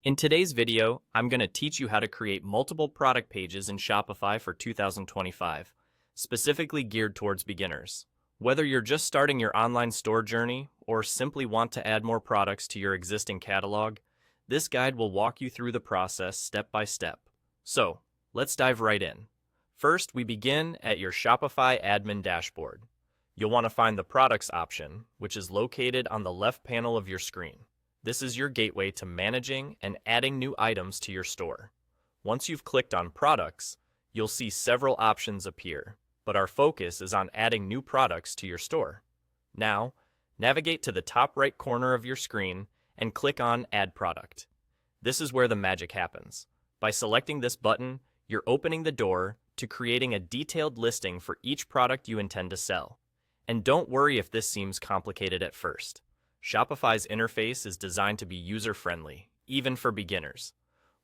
In today's video, I'm going to teach you how to create multiple product pages in Shopify for 2025, specifically geared towards beginners. Whether you're just starting your online store journey or simply want to add more products to your existing catalog, this guide will walk you through the process step by step. So, let's dive right in. First, we begin at your Shopify admin dashboard. You'll want to find the Products option, which is located on the left panel of your screen. This is your gateway to managing and adding new items to your store. Once you've clicked on Products, you'll see several options appear, but our focus is on adding new products to your store. Now, navigate to the top right corner of your screen and click on Add Product. This is where the magic happens. By selecting this button, you're opening the door to creating a detailed listing for each product you intend to sell. And don't worry if this seems complicated at first. Shopify's interface is designed to be user-friendly, even for beginners.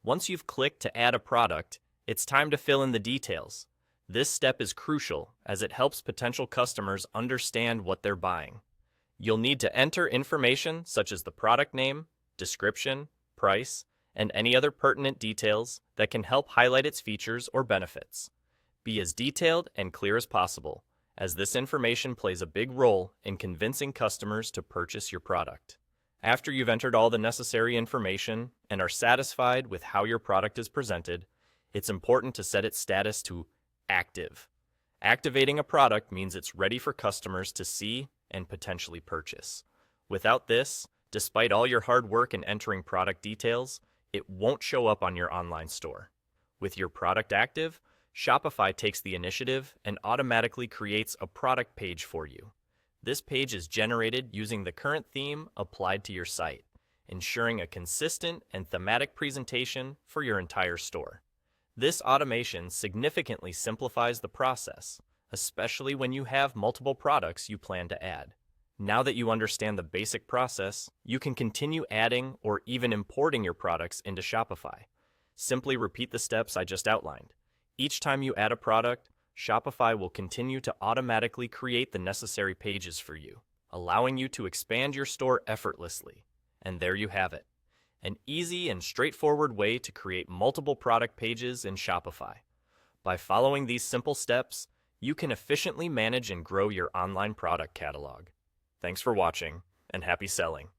Once you've clicked to add a product, it's time to fill in the details. This step is crucial as it helps potential customers understand what they're buying. You'll need to enter information such as the product name, description, price, and any other pertinent details that can help highlight its features or benefits. Be as detailed and clear as possible, as this information plays a big role in convincing customers to purchase your product. After you've entered all the necessary information and are satisfied with how your product is presented, it's important to set its status to active. Activating a product means it's ready for customers to see and potentially purchase. Without this, despite all your hard work in entering product details, it won't show up on your online store. With your product active, Shopify takes the initiative and automatically creates a product page for you. This page is generated using the current theme applied to your site, ensuring a consistent and thematic presentation for your entire store. This automation significantly simplifies the process, especially when you have multiple products you plan to add. Now that you understand the basic process, you can continue adding or even importing your products into Shopify. Simply repeat the steps I just outlined. Each time you add a product, Shopify will continue to automatically create the necessary pages for you, allowing you to expand your store effortlessly. And there you have it, an easy and straightforward way to create multiple product pages in Shopify. By following these simple steps, you can efficiently manage and grow your online product catalog. Thanks for watching, and happy selling.